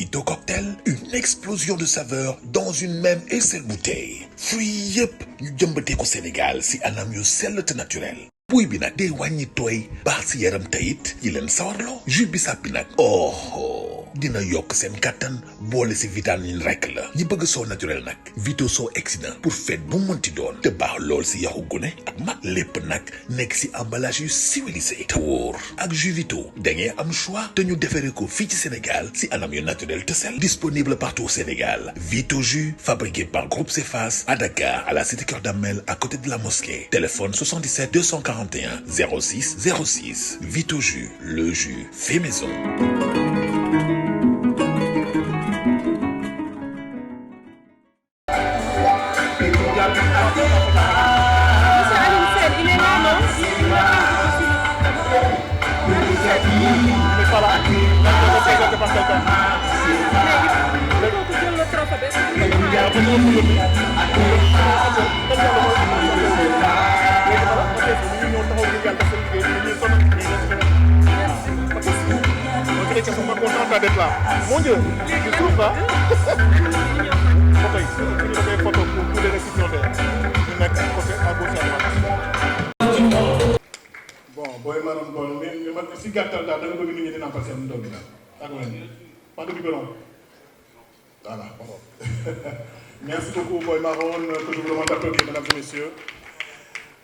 Vito Cocktail, une explosion de saveurs dans une même et seule bouteille. Fruits yëpp ñu jëmbatee ko Sénégal si anam yu sell te naturel. buy bi nag day wàññi tooy baax si yaram tayit yi leen sawarloo. jus bissap bi nag dina yokk seen kattan boole si vitamine rek la. ñi bëgg soo naturel nag Vito soo exsident pour fête bu mënti doon te baax lool si yaxu gune ak mag. lépp nag nekk si emballage yu civilisé te wóor. ak jus Vito da ngeen am choix te ñu defaree ko fii ci Sénégal si anam yu naturel te sell. disponible partout au Sénégal. Vito jus fabriqué par Groupe Cefas à Dakar à la cité Keur Damel à côté de la mosquée. Téléphone 77 241 06 06. Vito jus, le jus fait maison. D'être là. Mon Dieu, je trouve ça. Photo pour les récipiendaires. Je mets côté à gauche à droite. Bon, boy madame bon, mais si gàttal daal da nga bëgg nit ñi di nampal seen doom bi daal. D'accord pas de biberon. Voilà, bon. Merci beaucoup Boy Maron, que je vous demande d'applaudir, mesdames et messieurs.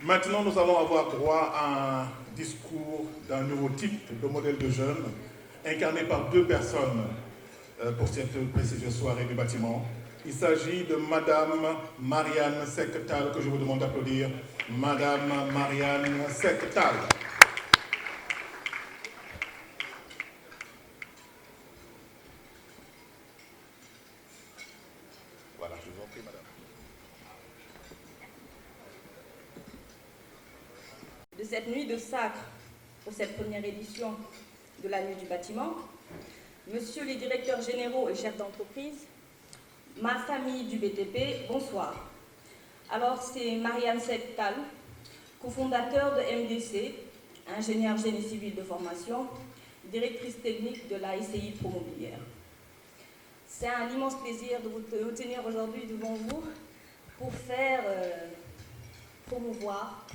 Maintenant, nous allons avoir droit à un discours d'un nouveau type de modèle de jeune, incarné par deux personnes pour cette prestigieuse soirée du bâtiment. Il s'agit de Madame Marianne Seck-Tall, que je vous demande d'applaudir. Madame Marianne Seck-Tall. Voilà, je vous en prie, Madame. De cette nuit de sacre, pour cette première édition de la nuit du bâtiment, Monsieur les directeurs généraux et chefs d'entreprise, ma famille du BTP, bonsoir. Alors c'est Marianne Seck-Tall, cofondateur de MDC, ingénieure génie civil de formation, directrice technique de la ICI Promobilière. C'est un immense plaisir de vous tenir aujourd'hui devant vous pour promouvoir,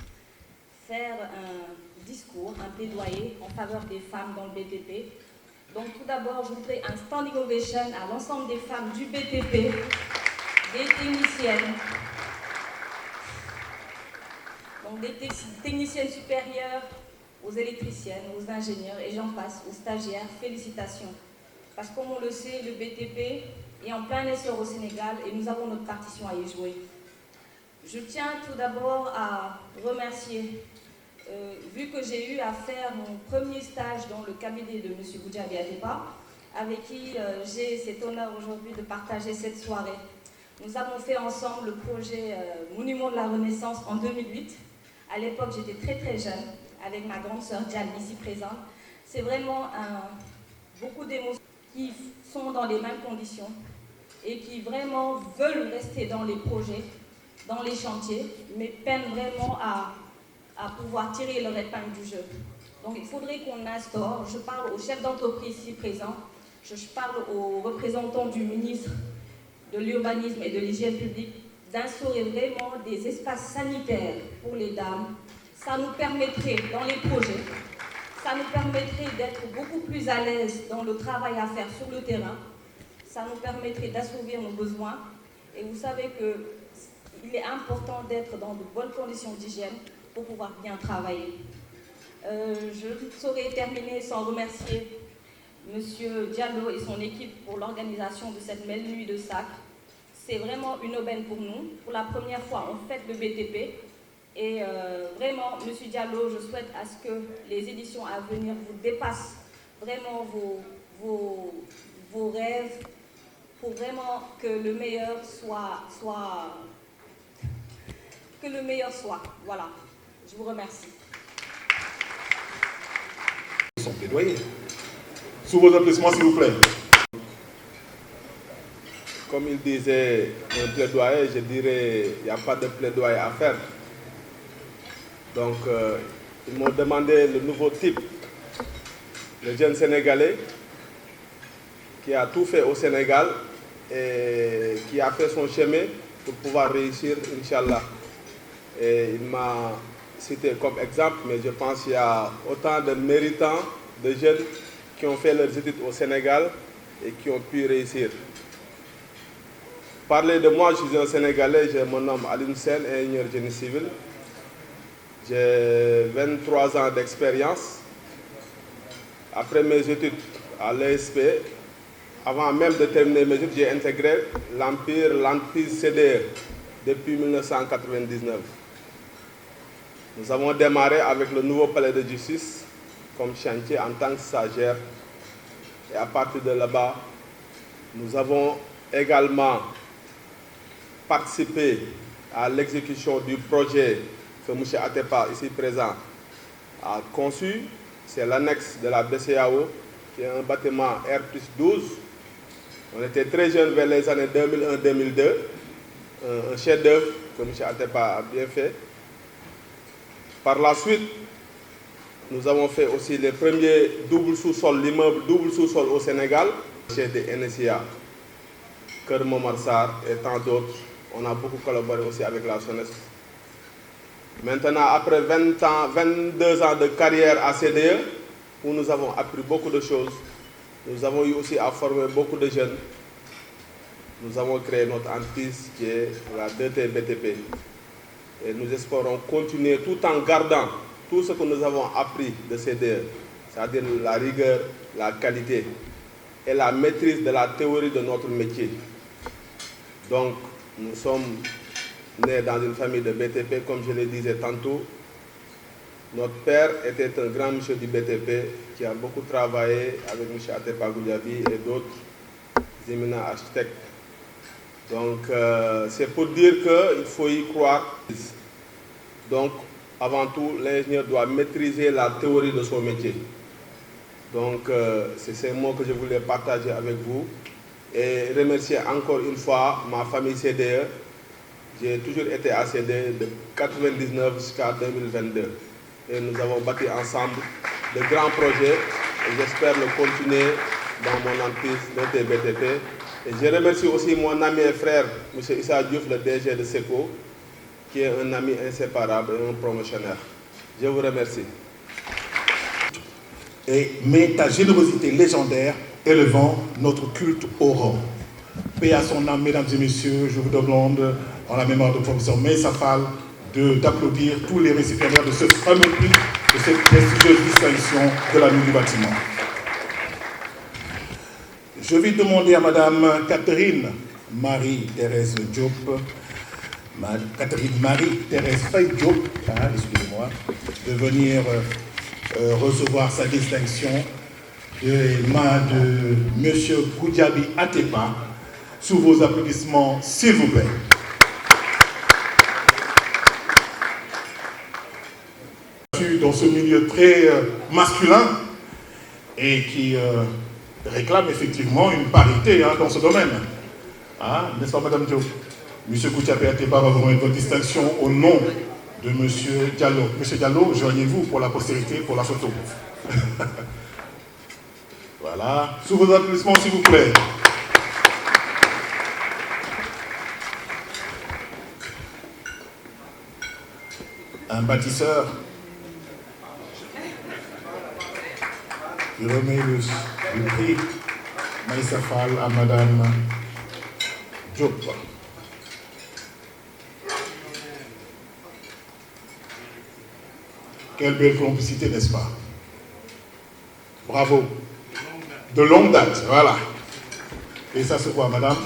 faire un discours, un plaidoyer en faveur des femmes dans le BTP. Donc tout d'abord, je voudrais un standing ovation à l'ensemble des femmes du BTP, des techniciennes, donc des techniciennes supérieures, aux électriciennes, aux ingénieurs et j'en passe, aux stagiaires. Félicitations. Parce que comme on le sait, le BTP est en plein essor au Sénégal et nous avons notre partition à y jouer. Je tiens tout d'abord à remercier vu que j'ai eu à faire mon premier stage dans le cabinet de M. Goudiaby Atepa, avec qui j'ai cet honneur aujourd'hui de partager cette soirée. Nous avons fait ensemble le projet Monument de la Renaissance en 2008. À l'époque, j'étais très jeune, avec ma grande sœur Diane, ici présente. C'est vraiment beaucoup d'émotions qui sont dans les mêmes conditions et qui vraiment veulent rester dans les projets, dans les chantiers, mais peinent vraiment à pouvoir tirer leur épingle du jeu. Donc il faudrait qu'on instaure, je parle aux chefs d'entreprise ici présents, je parle aux représentants du ministre de l'Urbanisme et de l'Hygiène publique, d'instaurer vraiment des espaces sanitaires pour les dames. Ça nous permettrait, dans les projets, ça nous permettrait d'être beaucoup plus à l'aise dans le travail à faire sur le terrain, ça nous permettrait d'assouvir nos besoins. Et vous savez qu'il est important d'être dans de bonnes conditions d'hygiène pour pouvoir bien travailler. Je ne saurais terminer sans remercier M. Diallo et son équipe pour l'organisation de cette belle nuit de sacre. C'est vraiment une aubaine pour nous. Pour la première fois, on fête le BTP. Et vraiment, M. Diallo, je souhaite à ce que les éditions à venir vous dépassent vraiment vos rêves pour vraiment que le meilleur soit. Voilà. Je vous remercie. Son plaidoyer. Sous vos applaudissements, s'il vous plaît. Comme il disait, un plaidoyer, je dirais, il n'y a pas de plaidoyer à faire. Donc, ils m'ont demandé le nouveau type, le jeune Sénégalais, qui a tout fait au Sénégal et qui a fait son chemin pour pouvoir réussir, Inch'Allah. Et il m'a cité comme exemple, mais je pense qu'il y a autant de méritants, de jeunes qui ont fait leurs études au Sénégal et qui ont pu réussir. Parler de moi, je suis un Sénégalais, je me nomme Alioune Sène, ingénieur génie civil. J'ai 23 ans d'expérience. Après mes études à l'ESP, avant même de terminer mes études, j'ai intégré l'entreprise CDE depuis 1999. Nous avons démarré avec le nouveau palais de justice comme chantier en tant que stagiaire. Et à partir de là-bas, nous avons également participé à l'exécution du projet que M. Atepa, ici présent, a conçu. C'est l'annexe de la BCAO, qui est un bâtiment R+12. On était très jeunes vers les années 2001-2002. Un chef-d'œuvre que M. Atepa a bien fait. Par la suite, nous avons fait aussi les premiers double sous-sol, l'immeuble double sous-sol au Sénégal, chez des NSIA, Kër Momar Sarr et tant d'autres. On a beaucoup collaboré aussi avec la SONES. Maintenant, après 22 ans de carrière à CDE, où nous avons appris beaucoup de choses, nous avons eu aussi à former beaucoup de jeunes. Nous avons créé notre entreprise qui est la 2T BTP. Et nous espérons continuer tout en gardant tout ce que nous avons appris de CDE, c'est-à-dire la rigueur, la qualité et la maîtrise de la théorie de notre métier. Donc, nous sommes nés dans une famille de BTP, comme je le disais tantôt. Notre père était un grand monsieur du BTP qui a beaucoup travaillé avec M. Atepa Goudiaby et d'autres éminents architectes. Donc, c'est pour dire qu'il faut y croire. Donc, avant tout, l'ingénieur doit maîtriser la théorie de son métier. Donc, c'est ces mots que je voulais partager avec vous. Et remercier encore une fois ma famille CDE. J'ai toujours été à CDE de 1999 jusqu'à 2022. Et nous avons bâti ensemble de grands projets. Et j'espère le continuer dans mon entreprise de BTP. Et je remercie aussi mon ami et frère, M. Issa Diouf, le DG de SECO, qui est un ami inséparable et un promotionnaire. Je vous remercie. Mais ta générosité légendaire élevant notre culte au rang. Paix à son âme, mesdames et messieurs, je vous demande, en la mémoire du professeur Meïssa Fall, d'applaudir tous les récipiendaires de ce fameux prix, de cette prestigieuse distinction de la nuit du bâtiment. Je vais demander à Madame Catherine Marie-Thérèse Diop, Catherine Marie-Thérèse Faye Diop, excusez-moi, de venir recevoir sa distinction des mains de M. Goudiaby Atepa. Sous vos applaudissements, s'il vous plaît. Dans ce milieu très masculin et qui réclame effectivement une parité dans ce domaine. N'est-ce pas, Madame Diop? M. Goudiaby Atepa va vous remettre votre distinction au nom de M. Diallo. M. Diallo, joignez-vous pour la postérité, pour la photo. Voilà. Sous vos applaudissements, s'il vous plaît. Un bâtisseur qui remet le prix Meïssa Fall à Madame Diop. Quelle belle complicité, n'est-ce pas? Bravo. De longue date, voilà. Et ça se voit, madame.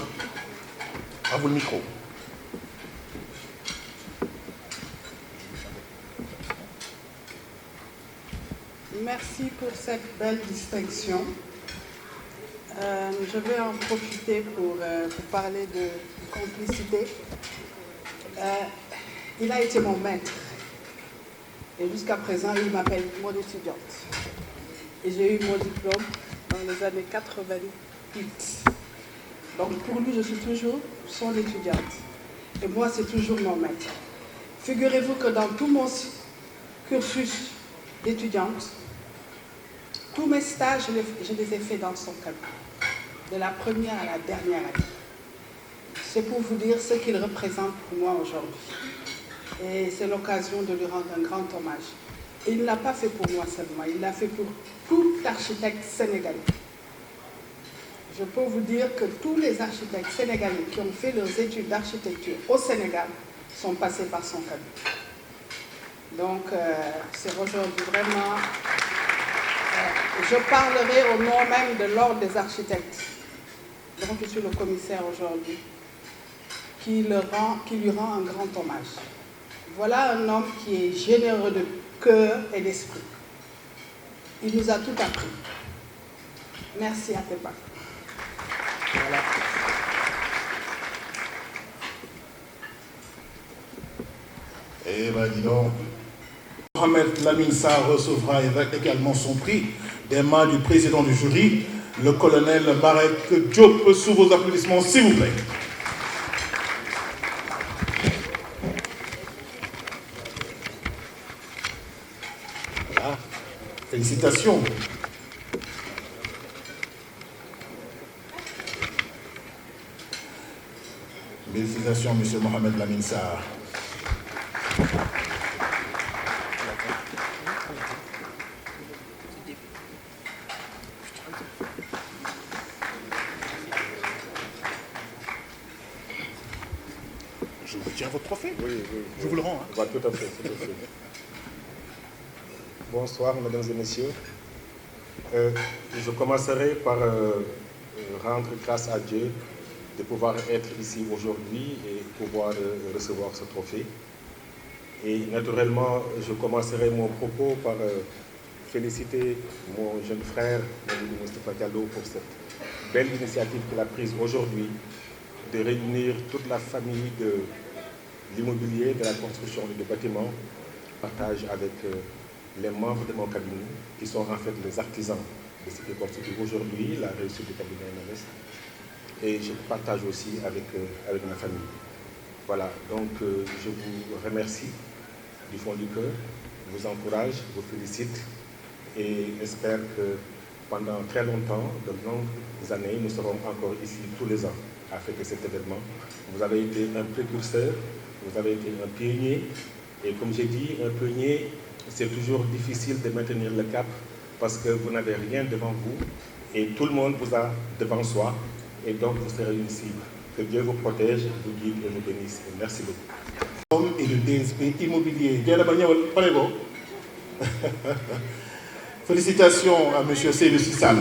À vous le micro. Merci pour cette belle distinction. Je vais en profiter pour parler de complicité. Il a été mon maître. Et jusqu'à présent, il m'appelle mon étudiante. Et j'ai eu mon diplôme dans les années 88. Donc pour lui, je suis toujours son étudiante. Et moi, c'est toujours mon maître. Figurez-vous que dans tout mon cursus d'étudiante, tous mes stages, je les ai faits dans son cabinet. de la première à la dernière année. C'est pour vous dire ce qu'il représente pour moi aujourd'hui. Et c'est l'occasion de lui rendre un grand hommage. Et il ne l'a pas fait pour moi seulement, il l'a fait pour tout architecte sénégalais. Je peux vous dire que tous les architectes sénégalais qui ont fait leurs études d'architecture au Sénégal sont passés par son cabinet. Donc, c'est aujourd'hui vraiment... je parlerai au nom même de l'ordre des architectes, dont je suis le commissaire aujourd'hui, qui lui rend un grand hommage. Voilà un homme qui est généreux de cœur et d'esprit. Il nous a tout appris. Merci Atepa. Voilà. Eh bien, dis donc. Mohamed Lamine Sarr recevra également son prix des mains du président du jury, le colonel Marek Diop, sous vos applaudissements, s'il vous plaît. Voilà. Félicitations. Félicitations, monsieur Mohamed Lamine Sarr. Je vous tiens votre trophée. Oui. Je vous le rends. Tout à fait. Bonsoir, mesdames et messieurs. Je commencerai par rendre grâce à Dieu de pouvoir être ici aujourd'hui et pouvoir recevoir ce trophée. Et naturellement, je commencerai mon propos par féliciter mon jeune frère, Moustapha Diallo, pour cette belle initiative qu'il a prise aujourd'hui de réunir toute la famille de l'immobilier, de la construction et du bâtiment, partage avec les membres de mon cabinet, qui sont en fait les artisans de ce qui constitue aujourd'hui la réussite du cabinet NMS. Et je partage aussi avec ma famille. Voilà, donc je vous remercie du fond du cœur, je vous encourage, je vous félicite et espère que pendant très longtemps, de longues années, nous serons encore ici tous les ans à fêter cet événement. Vous avez été un précurseur, vous avez été un pionnier, et comme j'ai dit, un pionnier, c'est toujours difficile de maintenir le cap parce que vous n'avez rien devant vous et tout le monde vous a devant soi et donc vous serez une cible. Que Dieu vous protège, vous guide et vous bénisse. Et merci beaucoup. Et le DSP immobilier. Félicitations à M. Seydou Sissal,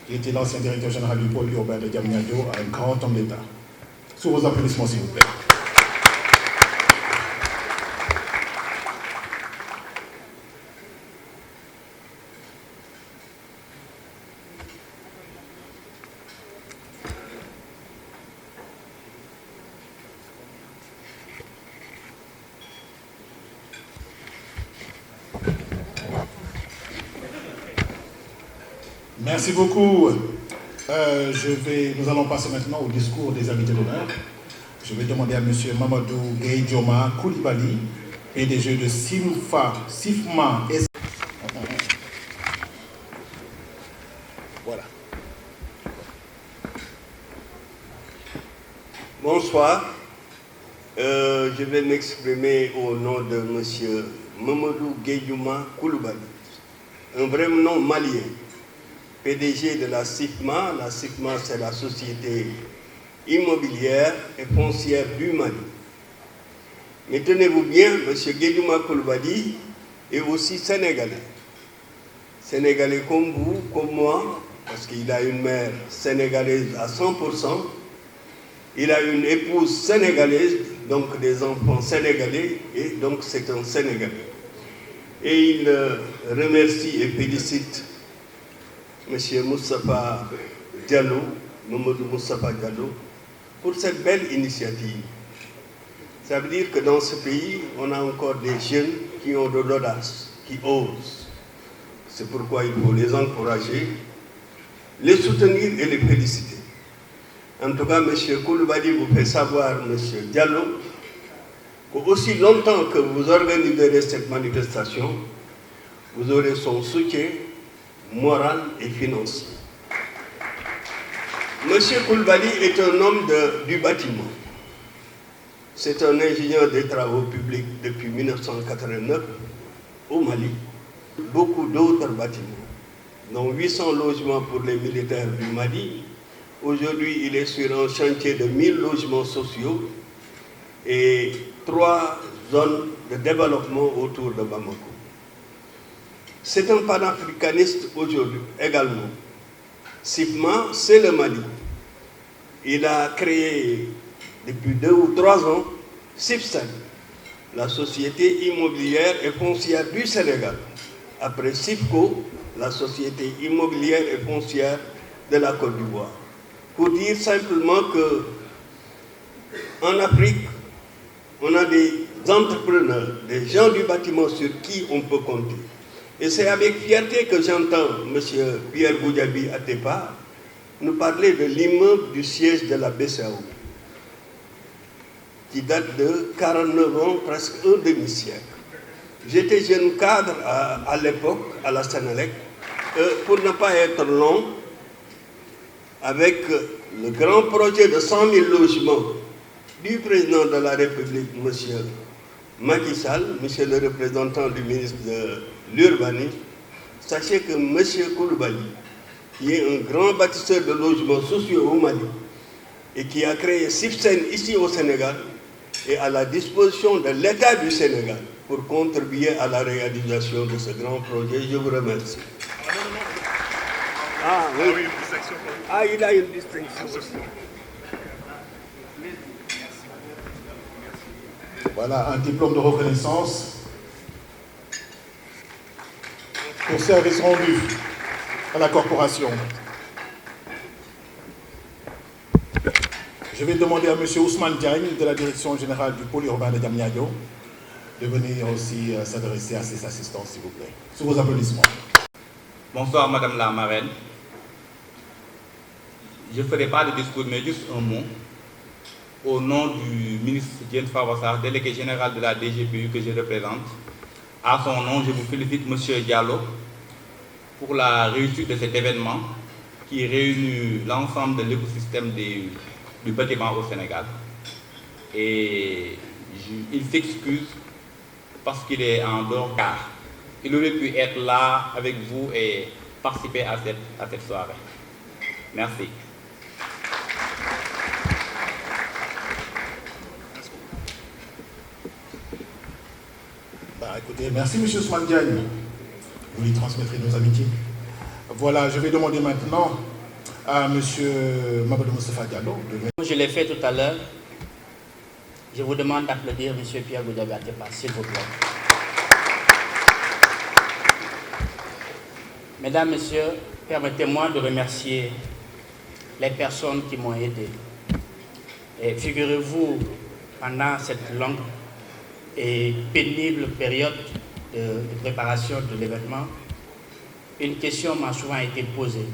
qui était l'ancien directeur général du pôle urbain de Diamniadio, un grand homme d'État. Sous vos applaudissements, s'il vous plaît. Merci beaucoup. Nous allons passer maintenant au discours des invités d'honneur. Je vais demander à M. Mamadou Gueye-Dioma Koulibaly, PDG de SIFMA. Voilà. Bonsoir. Je vais m'exprimer au nom de M. Mamadou Gueye-Dioma Koulibaly, un vrai nom malien. PDG de la SIFMA. La SIFMA, c'est la société immobilière et foncière du Mali. Mais tenez-vous bien, M. Gueye-Dioma Koulibaly est aussi sénégalais. Sénégalais comme vous, comme moi, parce qu'il a une mère sénégalaise à 100%. Il a une épouse sénégalaise, donc des enfants sénégalais, et donc c'est un Sénégalais. Et il remercie et félicite M. Moustapha Diallo, Mamadou Moustapha Diallo, pour cette belle initiative. Ça veut dire que dans ce pays, on a encore des jeunes qui ont de l'audace, qui osent. C'est pourquoi il faut les encourager, les soutenir et les féliciter. En tout cas, M. Koulibaly vous fait savoir, M. Diallo, qu'aussi longtemps que vous organiserez cette manifestation, vous aurez son soutien moral et financier. Monsieur Koulibaly est un homme du bâtiment. C'est un ingénieur des travaux publics depuis 1989 au Mali. Beaucoup d'autres bâtiments, dont 800 logements pour les militaires du Mali. Aujourd'hui, il est sur un chantier de 1000 logements sociaux et 3 zones de développement autour de Bamako. C'est un panafricaniste aujourd'hui également. SIFMA, c'est le Mali. Il a créé depuis 2 ou 3 ans SIFSEN, la société immobilière et foncière du Sénégal. Après SIFCO, la société immobilière et foncière de la Côte d'Ivoire. Pour dire simplement qu'en Afrique, on a des entrepreneurs, des gens du bâtiment sur qui on peut compter. Et c'est avec fierté que j'entends M. Pierre Goudiaby Atepa nous parler de l'immeuble du siège de la BCEAO, qui date de 49 ans, presque un demi-siècle. J'étais jeune cadre à l'époque, à la Sénélec. Pour ne pas être long, avec le grand projet de 100 000 logements du président de la République, M. Macky Sall, monsieur le représentant du ministre de l'Urbanisme, sachez que M. Koulibaly, qui est un grand bâtisseur de logements sociaux au Mali et qui a créé SIFSEN ici au Sénégal, est à la disposition de l'État du Sénégal pour contribuer à la réalisation de ce grand projet. Je vous remercie. Ah oui, il a une distinction aussi. Voilà un diplôme de reconnaissance pour service rendu à la corporation. Je vais demander à M. Ousmane Diagne de la Direction générale du pôle urbain de Diamniadio de venir aussi s'adresser à ses assistants, s'il vous plaît. Sous vos applaudissements. Bonsoir Madame la marraine. Je ne ferai pas de discours, mais juste un mot. Au nom du ministre Diène Farba, délégué général de la DGPU que je représente, à son nom, je vous félicite, M. Diallo, pour la réussite de cet événement qui réunit l'ensemble de l'écosystème du bâtiment au Sénégal. Et il s'excuse parce qu'il est en dehors car il aurait pu être là avec vous et participer à cette soirée. Merci. Écoutez, merci M. Ousmane Diagne. Vous lui transmettrez nos amitiés. Voilà, je vais demander maintenant à M. Mamadou Moustapha Diallo de venir. Je l'ai fait tout à l'heure. Je vous demande d'applaudir M. Pierre Goudiaby Atepa, s'il vous plaît. Mesdames, Messieurs, permettez-moi de remercier les personnes qui m'ont aidé. Et figurez-vous, pendant cette longue et pénible période de préparation de l'événement, une question m'a souvent été posée.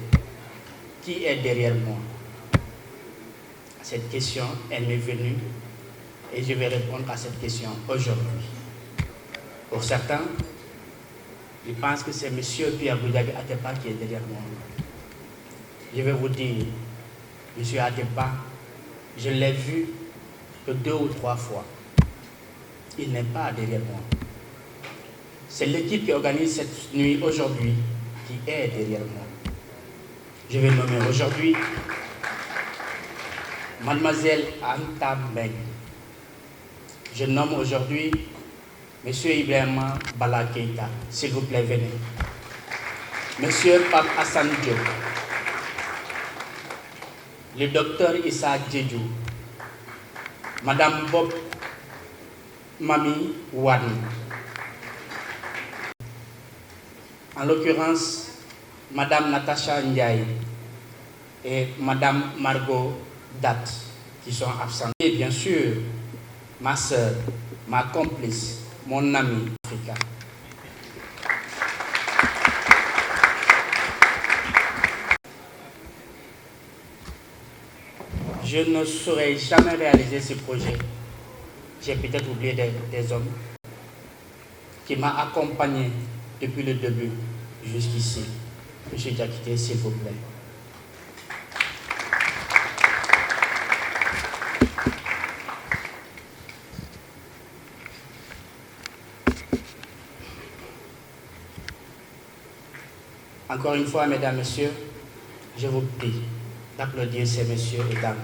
Qui est derrière moi? Cette question, elle m'est venue et je vais répondre à cette question aujourd'hui. Pour certains, ils pensent que c'est M. Pierre Goudiaby Atepa qui est derrière moi. Je vais vous dire, M. Atepa, je l'ai vu que 2 ou 3 fois. Il n'est pas derrière moi. C'est l'équipe qui organise cette nuit aujourd'hui qui est derrière moi. Je vais nommer aujourd'hui Mademoiselle Anta Mbeng. Je nomme aujourd'hui M. Ibrahima Bala Keïta. S'il vous plaît, venez. M. Pape Hassan Diop. Le docteur Issa Djedjou. Madame Bob Mami Wani. En l'occurrence, Madame Natacha Ndiaye et Madame Margot Dat, qui sont absentes. Et bien sûr, ma soeur, ma complice, mon ami Africa. Je ne saurais jamais réaliser ce projet. J'ai peut-être oublié des hommes qui m'ont accompagné depuis le début jusqu'ici. Monsieur Diakité, s'il vous plaît. Encore une fois, mesdames, messieurs, je vous prie d'applaudir ces messieurs et dames.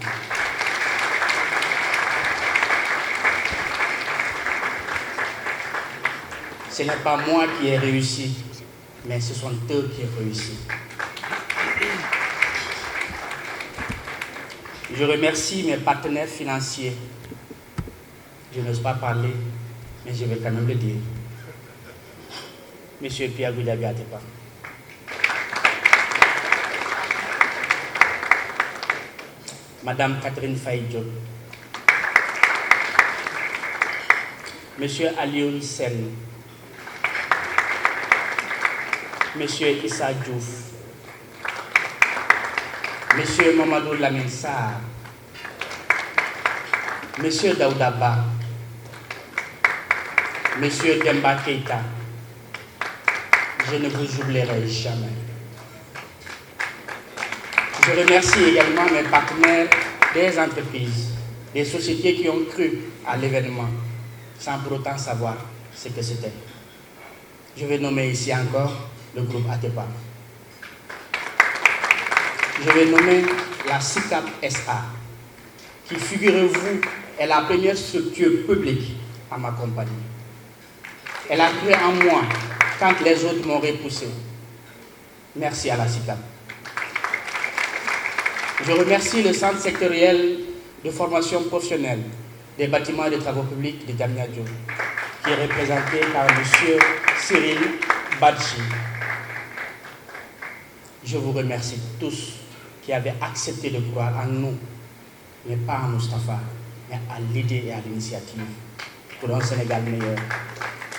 Ce n'est pas moi qui ai réussi, mais ce sont eux qui ont réussi. Je remercie mes partenaires financiers. Je n'ose pas parler, mais je vais quand même le dire. Monsieur Pierre Goudiaby Atepa. Madame Catherine Faye Diop. Monsieur Alioune Sen. Monsieur Issa Diouf. Monsieur Mamadou Lamine Sarr. Monsieur Daouda Ba. Monsieur Demba Keita. Je ne vous oublierai jamais. Je remercie également mes partenaires des entreprises, des sociétés qui ont cru à l'événement, sans pour autant savoir ce que c'était. Je vais nommer ici encore le groupe Atepa. Je vais nommer la SICAP SA, qui, figurez-vous, est la première structure publique à m'accompagner. Elle a cru en moi quand les autres m'ont repoussé. Merci à la SICAP. Je remercie le Centre sectoriel de formation professionnelle des bâtiments et des travaux publics de Diamniadio, qui est représenté par M. Cyril Badji. Je vous remercie tous qui avez accepté de croire en nous, mais pas en Moustapha, mais à l'idée et à l'initiative pour un Sénégal meilleur.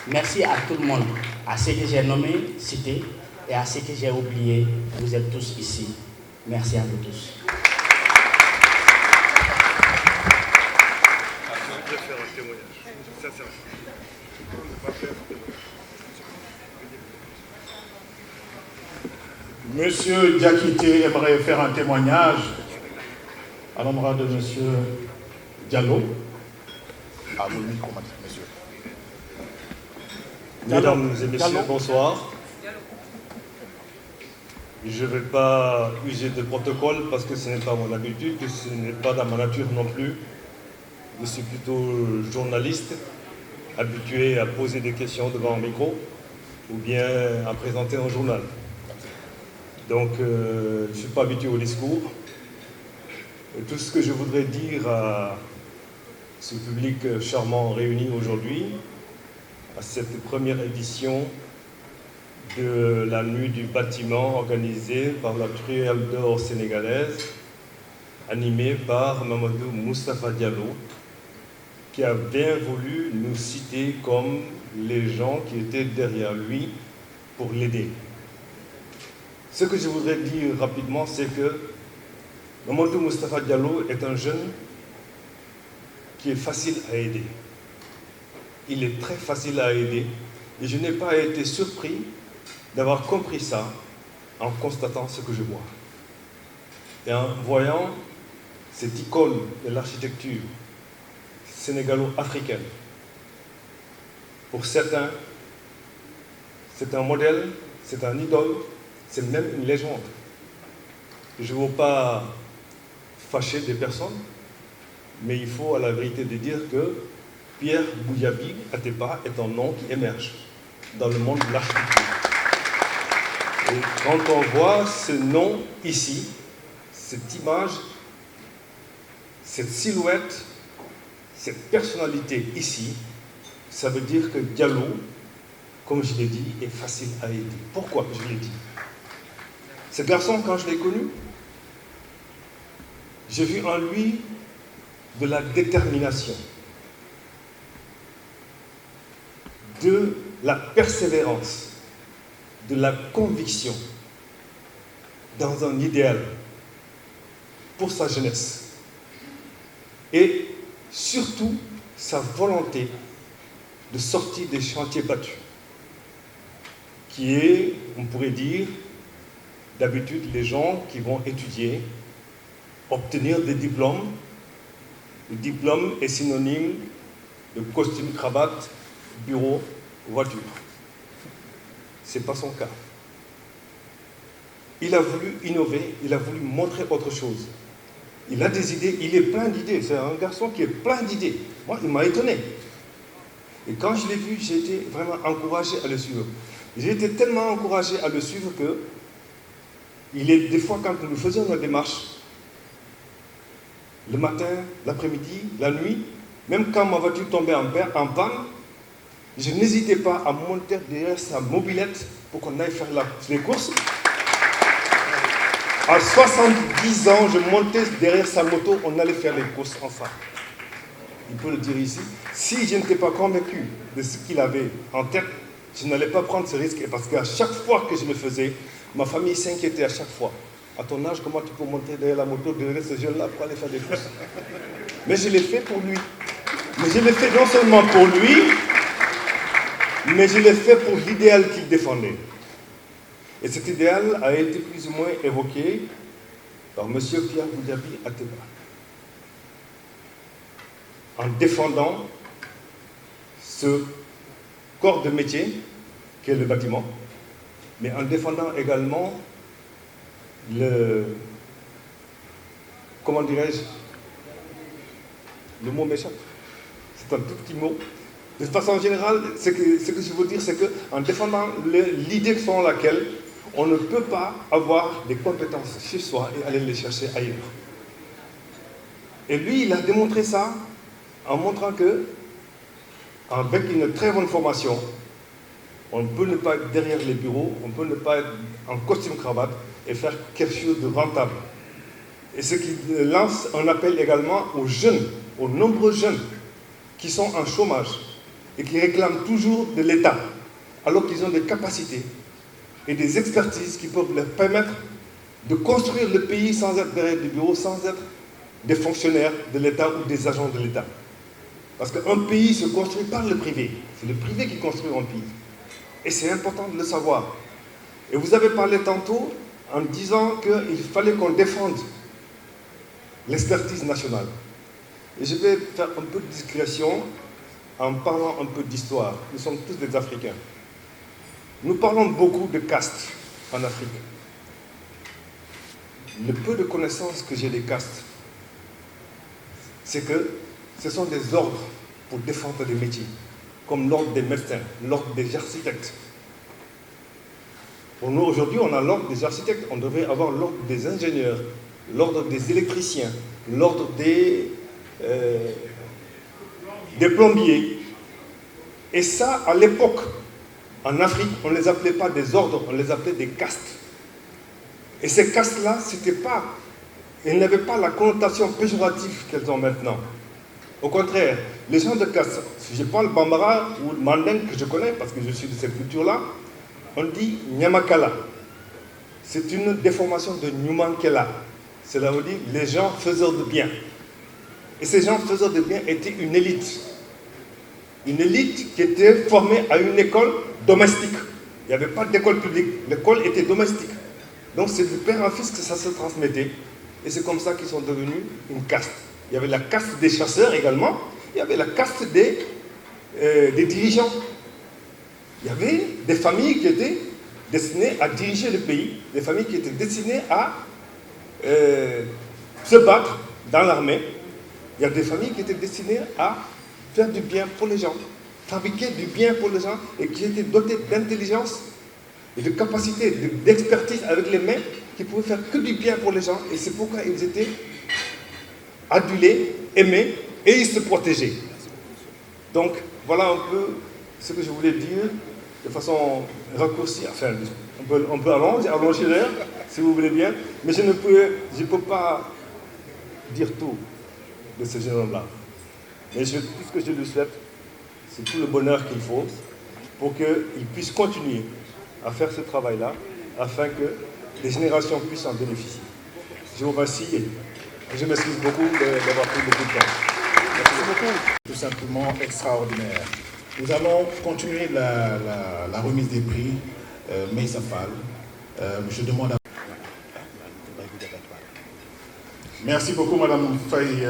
Merci à tout le monde, à ceux que j'ai nommés, cités, et à ceux que j'ai oubliés. Vous êtes tous ici. Merci à vous tous. Monsieur Diakité aimerait faire un témoignage à l'endroit de Monsieur Diallo. Ah oui, micro, monsieur. Mesdames et messieurs, bonsoir. Je ne vais pas user de protocole parce que ce n'est pas mon habitude, que ce n'est pas dans ma nature non plus. Je suis plutôt journaliste, habitué à poser des questions devant un micro ou bien à présenter un journal. Donc, je ne suis pas habitué au discours. Et tout ce que je voudrais dire à ce public charmant réuni aujourd'hui, à cette première édition de la nuit du bâtiment organisée par la Truelle d'Or sénégalaise, animée par Mamadou Moustapha Diallo, qui a bien voulu nous citer comme les gens qui étaient derrière lui pour l'aider. Ce que je voudrais dire rapidement, c'est que Mamadou Moustapha Diallo est un jeune qui est facile à aider. Il est très facile à aider et je n'ai pas été surpris d'avoir compris ça en constatant ce que je vois. Et en voyant cette icône de l'architecture sénégalo-africaine. Pour certains, c'est un modèle, c'est un idole, c'est même une légende. Je ne veux pas fâcher des personnes, mais il faut à la vérité de dire que Pierre Goudiaby Atepa est un nom qui émerge dans le monde de l'architecture. Et quand on voit ce nom ici, cette image, cette silhouette, cette personnalité ici, ça veut dire que Diallo, comme je l'ai dit, est facile à aider. Pourquoi je l'ai dit? Ce garçon, quand je l'ai connu, j'ai vu en lui de la détermination, de la persévérance, de la conviction dans un idéal pour sa jeunesse et surtout sa volonté de sortir des chantiers battus, qui est, on pourrait dire, d'habitude les gens qui vont étudier, obtenir des diplômes. Le diplôme est synonyme de costume, cravate, bureau, voiture. Ce n'est pas son cas. il a voulu innover, il a voulu montrer autre chose. Il a des idées, il est plein d'idées. C'est un garçon qui est plein d'idées. Moi, il m'a étonné. Et quand je l'ai vu, j'ai été vraiment encouragé à le suivre. J'ai été tellement encouragé à le suivre que des fois, quand nous faisions nos démarches, le matin, l'après-midi, la nuit, même quand ma voiture tombait en panne, je n'hésitais pas à monter derrière sa mobilette pour qu'on aille faire les courses. À 70 ans, je montais derrière sa moto, on allait faire les courses ensemble. Il peut le dire ici. Si je n'étais pas convaincu de ce qu'il avait en tête, je n'allais pas prendre ce risque. Parce qu'à chaque fois que je le faisais, ma famille s'inquiétait à chaque fois. À ton âge, comment tu peux monter derrière la moto, derrière ce jeune-là pour aller faire des courses? Mais je l'ai fait pour lui. Mais je l'ai fait non seulement pour lui, mais je l'ai fait pour l'idéal qu'il défendait. Et cet idéal a été plus ou moins évoqué par M. Pierre Goudiaby Atepa, en défendant ce corps de métier qu'est le bâtiment, mais en défendant également comment dirais-je, le mot m'échappe, c'est un tout petit mot. De façon générale, ce que je veux dire, c'est qu'en défendant l'idée selon laquelle on ne peut pas avoir des compétences chez soi et aller les chercher ailleurs. Et lui, il a démontré ça en montrant que, avec une très bonne formation, on peut ne pas être derrière les bureaux, on peut ne pas être en costume-cravate et faire quelque chose de rentable. Et ce qui lance un appel également aux jeunes, aux nombreux jeunes qui sont en chômage et qui réclament toujours de l'État, alors qu'ils ont des capacités et des expertises qui peuvent leur permettre de construire le pays sans être derrière des bureaux, sans être des fonctionnaires de l'État ou des agents de l'État. Parce qu'un pays se construit par le privé. C'est le privé qui construit un pays. Et c'est important de le savoir. Et vous avez parlé tantôt en disant qu'il fallait qu'on défende l'expertise nationale. Et je vais faire un peu de digression en parlant un peu d'histoire. Nous sommes tous des Africains. Nous parlons beaucoup de castes en Afrique. Le peu de connaissances que j'ai des castes, c'est que ce sont des ordres pour défendre des métiers, comme l'ordre des médecins, l'ordre des architectes. Pour nous, aujourd'hui, on a l'ordre des architectes, on devrait avoir l'ordre des ingénieurs, l'ordre des électriciens, l'ordre des plombiers. Et ça, à l'époque, en Afrique, on ne les appelait pas des ordres, on les appelait des castes. Et ces castes-là, elles n'avaient pas la connotation péjorative qu'elles ont maintenant. Au contraire, les gens de caste, si je parle Bambara ou Mandeng que je connais, parce que je suis de cette culture-là, on dit Nyamakala. C'est une déformation de Nyumankela. Cela veut dire les gens faiseurs de bien. Et ces gens faiseurs de bien étaient une élite. Une élite qui était formée à une école domestique. Il n'y avait pas d'école publique. L'école était domestique. Donc c'est du père en fils que ça se transmettait. Et c'est comme ça qu'ils sont devenus une caste. Il y avait la caste des chasseurs également. Il y avait la caste des dirigeants. Il y avait des familles qui étaient destinées à diriger le pays. Des familles qui étaient destinées à se battre dans l'armée. Il y a des familles qui étaient destinées à faire du bien pour les gens, fabriquer du bien pour les gens et qui étaient dotées d'intelligence et de capacité, d'expertise avec les mains qui pouvaient faire que du bien pour les gens. Et c'est pourquoi ils étaient adulés, aimés et ils se protégeaient. Donc voilà un peu ce que je voulais dire de façon raccourcie. Enfin, on peut allonger l'air si vous voulez bien, mais je ne peux pas dire tout de ce jeune homme-là. Mais tout ce que je lui souhaite, c'est tout le bonheur qu'il faut pour qu'il puisse continuer à faire ce travail-là, afin que les générations puissent en bénéficier. Je vous remercie et je m'excuse beaucoup d'avoir pris beaucoup de temps. Merci beaucoup. Tout simplement extraordinaire. Nous allons continuer la remise des prix. Meïssa Fall, je demande à... Merci beaucoup, Madame Faye,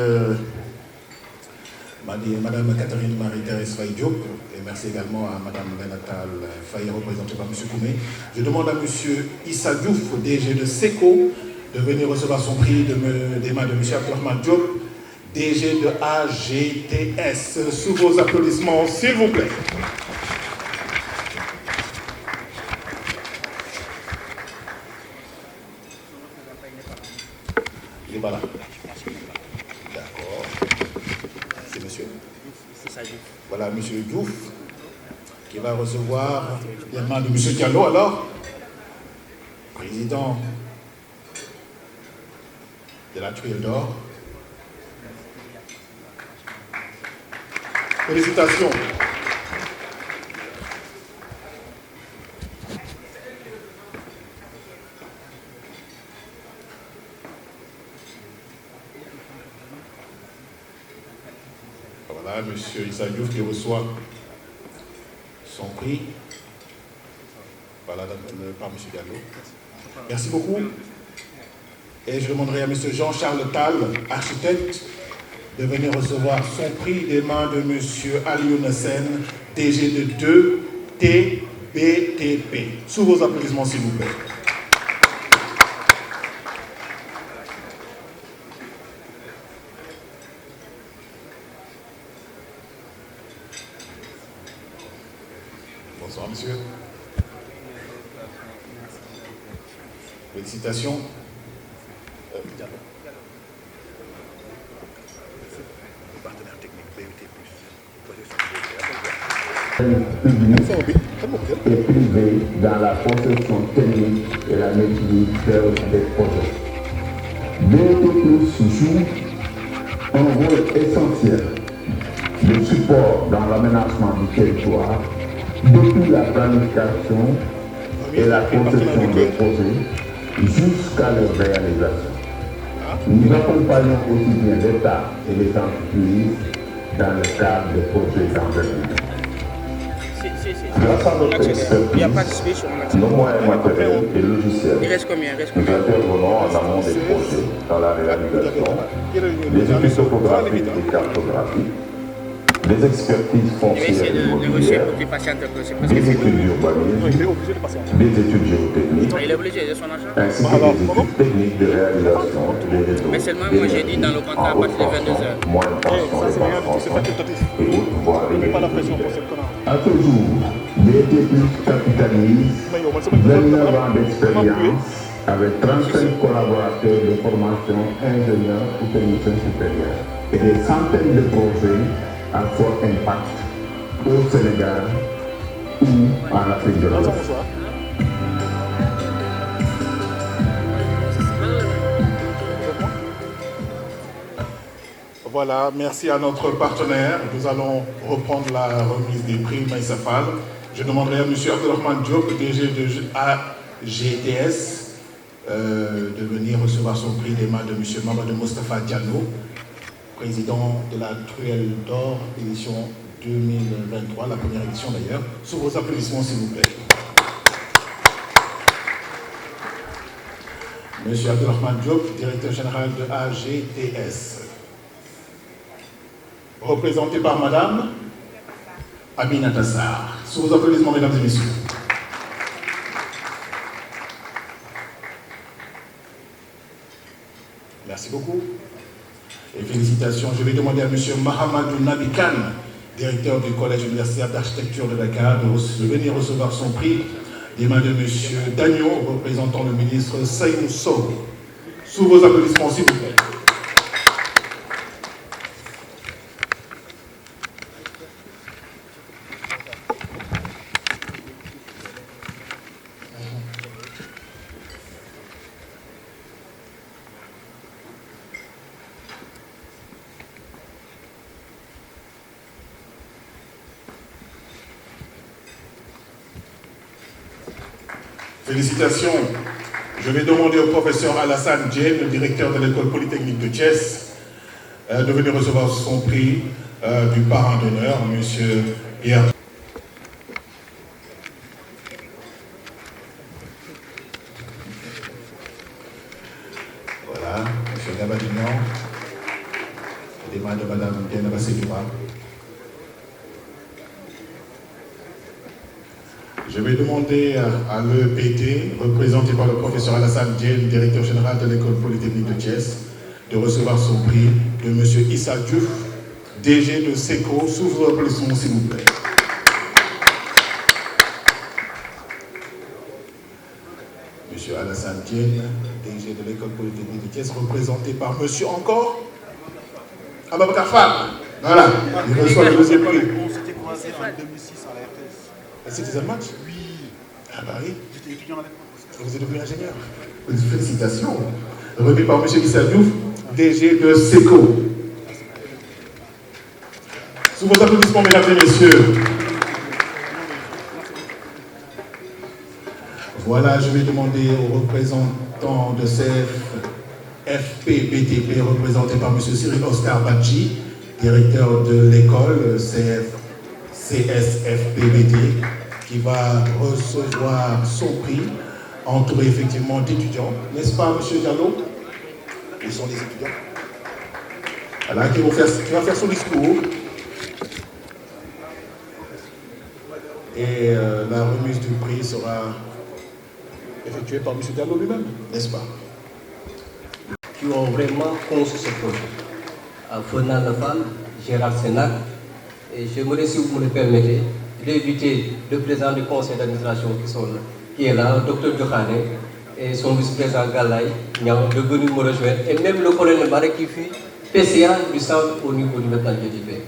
Madame Catherine Marie-Thérèse Faye Diop. merci également à Mme Benatal Faye, représentée par M. Koumé. Je demande à M. Issa Diouf, DG de SECO, de venir recevoir son prix des mains de M. Abdelrahman Diop, DG de AGTS. Sous vos applaudissements, s'il vous plaît. Il est pas là. D'accord. C'est monsieur. Voilà, monsieur Diouf, qui va recevoir les mains de monsieur Diallo, alors, président de la Truelle d'Or. Félicitations. Voilà, M. Issa Diouf qui reçoit son prix. Voilà, par M. Diallo. Merci beaucoup. Et je demanderai à M. Jean-Charles Tal, architecte, de venir recevoir son prix des mains de M. Alioune Sen, DG de 2TBTP. Sous vos applaudissements, s'il vous plaît. Bonsoir, monsieur. Félicitations. Public et privé dans la conception technique et la maîtrise des projets. BTP joue un rôle essentiel de support dans l'aménagement du territoire depuis la planification et la conception des projets jusqu'à leur réalisation. Nous accompagnons aussi bien l'État et les entreprises dans le cadre des projets d'envergure. Grâce à notre expertise, nos moyens matériels et logiciels, nous intervenons en amont des projets dans la réalisation, des études topographiques et cartographiques, des expertises foncières et immobilières, des études d'urbanisme, des études géotechniques, ainsi que des études techniques de réalisation des réseaux. Mais seulement moi j'ai dit dans le contrat à partir de 22h. Moyenne tension et basse tension et autres voiries. À ce jour, BTP capitalise 29 ans d'expérience avec 35 collaborateurs de formation ingénieurs ou techniciens supérieurs et des centaines de projets à fort impact au Sénégal ou en Afrique de l'Ouest. Voilà, merci à notre partenaire. Nous allons reprendre la remise des prix Maïssa Fall. Je demanderai à M. Abdelrahman Diop, DG de AGTS, de venir recevoir son prix des mains de M. Mamadou Moustapha Diallo, président de la Truelle d'Or, édition 2023, la première édition d'ailleurs. Sous vos applaudissements, s'il vous plaît. M. Abdelrahman Diop, directeur général de AGTS. Représenté par Madame Aminata Sarr. Sous vos applaudissements, mesdames et messieurs. Merci beaucoup. Et félicitations. Je vais demander à M. Mahamadou Nabikan, directeur du Collège universitaire d'architecture de Dakar, de venir recevoir son prix des mains de M. Dagno, représentant le ministre Saïm Sow. Sous vos applaudissements, s'il vous plaît. Félicitations. Je vais demander au professeur Alassane Djen, le directeur de l'école polytechnique de Thiès, de venir recevoir son prix du parrain d'honneur, M. Pierre. Voilà, M. Gabadignan, les mains de Mme Diana Bassédura. Je vais demander à l'EPT, représenté par le professeur Alassane Diène, directeur général de l'École polytechnique de Thiès, de recevoir son prix de M. Issa Diouf, DG de SECO. Sous vos applaudissements, s'il vous plaît. M. Alassane Diène, DG de l'École polytechnique de Thiès, représenté par M. encore Ababakar Fall. Voilà, il reçoit le deuxième prix. On s'était croisés en 2006 à la RTS. Et c'était un match? Oui. Ah bah oui. J'étais étudiant avec moi. Vous êtes devenu ingénieur. Félicitations. Remis par M. Issa Diouf, DG de SECO. Sous vos applaudissements, mesdames et messieurs. Voilà, je vais demander aux représentants de CFP-BTP, représenté par M. Cyril Oscar Badji, directeur de l'école CSFP-BT, qui va recevoir son prix, entouré effectivement d'étudiants. N'est-ce pas, M. Diallo? Ils sont des étudiants. Voilà, qui va faire son discours. Et la remise du prix sera effectuée par M. Diallo lui-même, n'est-ce pas? Qui ont vraiment conçu ce projet. Fernand Lefal, Gérard Sénac, et j'aimerais, si vous me le permettez, d'inviter le président du conseil d'administration qui est là, le Dr Diokhane, et son vice-président Galaï, de venir me rejoindre, et même le colonel Marek qui fut PCA du centre au niveau du métal BTP.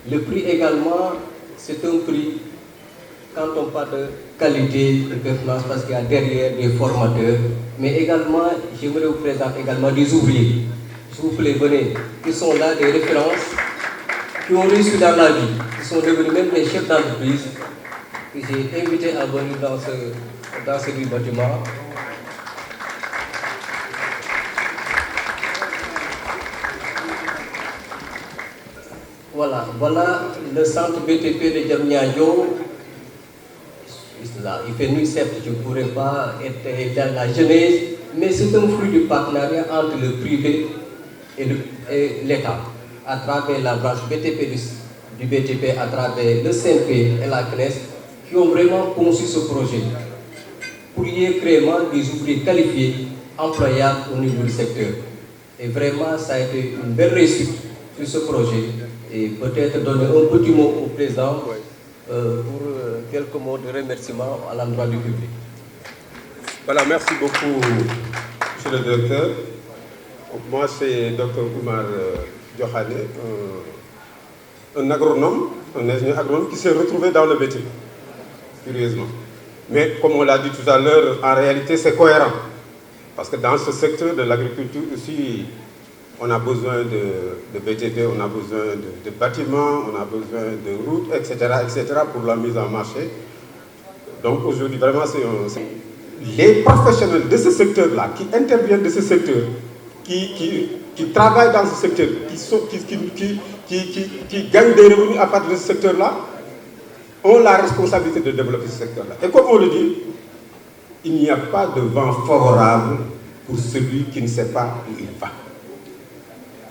Le prix également, c'est un prix quand on parle de qualité, de performance, parce qu'il y a derrière des formateurs, mais également, j'aimerais vous présenter également des ouvriers. S'il vous plaît, venez, qui sont là, des références, qui ont réussi dans la vie, qui sont devenus même des chefs d'entreprise, que j'ai invité à venir dans ce bâtiment. Voilà le centre BTP de Diamniadio. Il fait nuit, certes, je ne pourrais pas être dans la genèse, mais c'est un fruit du partenariat entre le privé et l'État, à travers la branche BTP du BTP, à travers le CNP et la CNES, qui ont vraiment conçu ce projet pour y créer des ouvriers qualifiés, employables au niveau du secteur. Et vraiment, ça a été une belle réussite sur ce projet. Et peut-être donner un petit mot au président pour quelques mots de remerciement à l'endroit du public. Voilà, merci beaucoup, monsieur le directeur. Donc, moi, c'est Dr Oumar Diokhane, un agronome, un ingénieur agronome qui s'est retrouvé dans le BTP, curieusement. Mais comme on l'a dit tout à l'heure, en réalité, c'est cohérent. Parce que dans ce secteur de l'agriculture aussi, on a besoin de BTP, on a besoin de bâtiments, on a besoin de routes, etc., pour la mise en marché. Donc aujourd'hui, vraiment, les professionnels de ce secteur-là, qui interviennent de ce secteur, qui travaillent dans ce secteur, qui gagnent des revenus à partir de ce secteur-là, ont la responsabilité de développer ce secteur-là. Et comme on le dit, il n'y a pas de vent favorable pour celui qui ne sait pas où il va.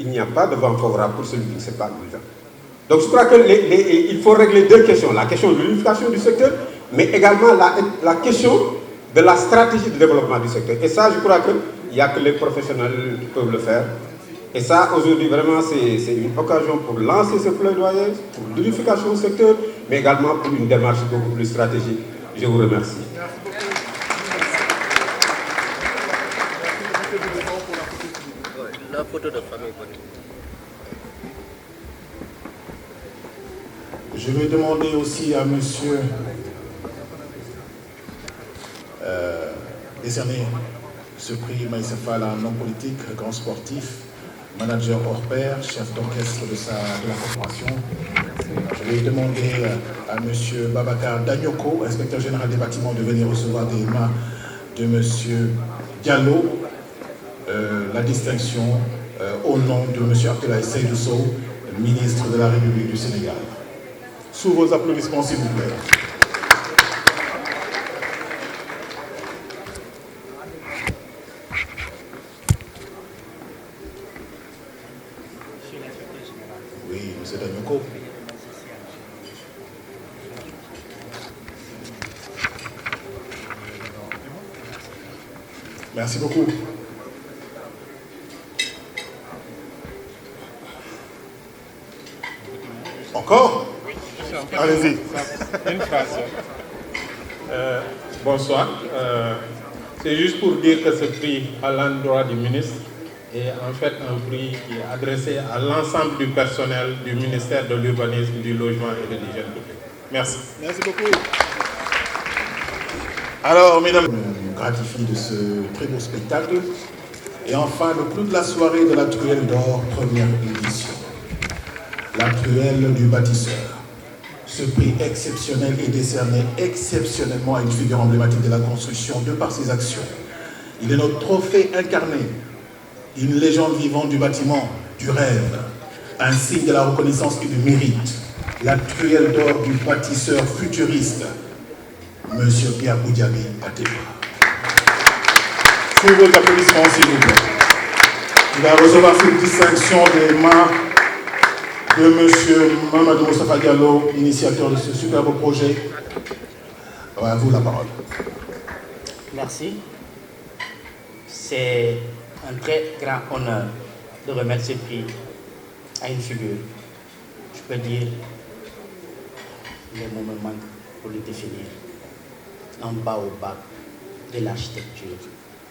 Il n'y a pas de vent favorable pour celui qui ne sait pas où il va. Donc je crois qu'il faut régler deux questions. La question de l'unification du secteur, mais également la question de la stratégie de développement du secteur. Et ça, je crois qu'il n'y a que les professionnels qui peuvent le faire. Et ça, aujourd'hui, vraiment, c'est une occasion pour lancer ce plaidoyer, pour l'unification du secteur, mais également pour une démarche beaucoup plus stratégique. Je vous remercie. La photo de famille. Je vais demander aussi à monsieur décerner ce prix Maïssa Fall à un homme politique, grand sportif, manager hors pair, chef d'orchestre de la corporation. Je vais demander à monsieur Babakar Danyoko, inspecteur général des bâtiments, de venir recevoir des mains de monsieur Diallo la distinction au nom de monsieur Abdoulaye Seydou Sow, ministre de la République du Sénégal. Sous vos applaudissements, s'il vous plaît. Oui, monsieur Danyoko. Merci beaucoup. Encore? Allez-y. Une phrase. Bonsoir. C'est juste pour dire que ce prix à l'endroit du ministre est en fait un prix qui est adressé à l'ensemble du personnel du ministère de l'Urbanisme, du Logement et de l'Hygiène publique. Merci. Merci beaucoup. Alors, mesdames, je me gratifie de ce très beau spectacle. Et enfin, le clou de la soirée de la Truelle d'Or, première édition. La Truelle du bâtisseur. Ce prix exceptionnel est décerné exceptionnellement à une figure emblématique de la construction de par ses actions. Il est notre trophée incarné, une légende vivante du bâtiment, du rêve, un signe de la reconnaissance et du mérite. La Truelle d'Or du bâtisseur futuriste, Monsieur Pierre Goudiaby Atepa. Sous vos applaudissements, s'il vous plaît. Il va recevoir cette distinction des mains de M. Mamadou Moustapha Diallo, initiateur de ce superbe projet. À vous la parole. Merci. C'est un très grand honneur de remettre ce prix à une figure. Je peux dire, les mots me manquent pour le définir. Un baobab de l'architecture,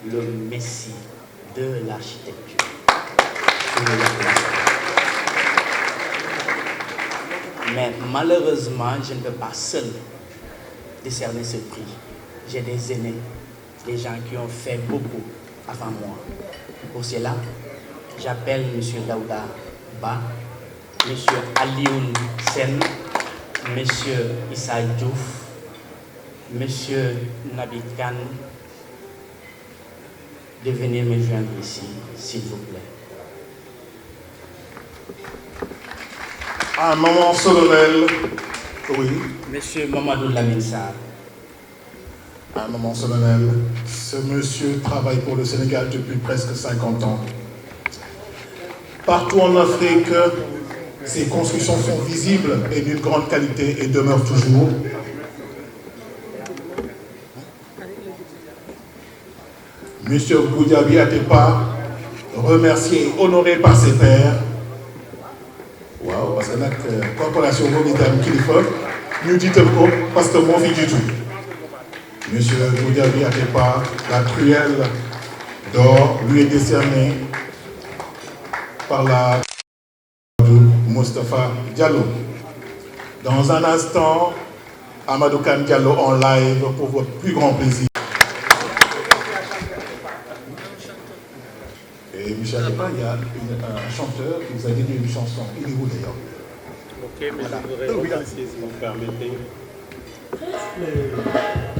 le messie de l'architecture. Mais malheureusement, je ne peux pas seul décerner ce prix. J'ai des aînés, des gens qui ont fait beaucoup avant moi. Pour cela, j'appelle M. Daouda Ba, M. Alioun Sen, M. Issa Diouf, M. Nabi Khan, de venir me joindre ici, s'il vous plaît. Un moment solennel, oui. Monsieur Mamadou Lamine Sarr. Un moment solennel. Ce monsieur travaille pour le Sénégal depuis presque 50 ans. Partout en Afrique, ses constructions sont visibles et d'une grande qualité et demeurent toujours. Monsieur Goudiaby Atepa, remercié et honoré par ses pairs. Waaw, parce que la corporation boobu itam kilifa ñu jiital ko parce que moo fi jiitu. Monsieur Goudiaby Atepa, la Truelle d'Or lui est décernée par la Moustapha Diallo. Dans un instant, Amadou Kane Diallo en live pour votre plus grand plaisir. Et Michel Atepa, il y a un chanteur qui vous a dédié une chanson. Il est où d'ailleurs? Ok, mais voilà. Je voudrais remercier, si vous me permettez.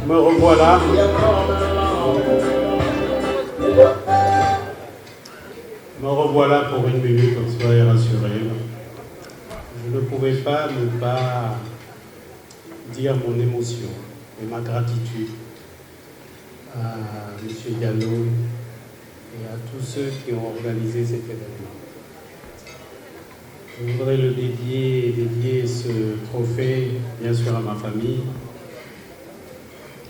Me revoilà. Me revoilà pour une minute, soyez rassurés. Je ne pouvais pas ne pas dire mon émotion et ma gratitude à M. Diallo et à tous ceux qui ont organisé cet événement. Je voudrais le dédier ce trophée, bien sûr, à ma famille,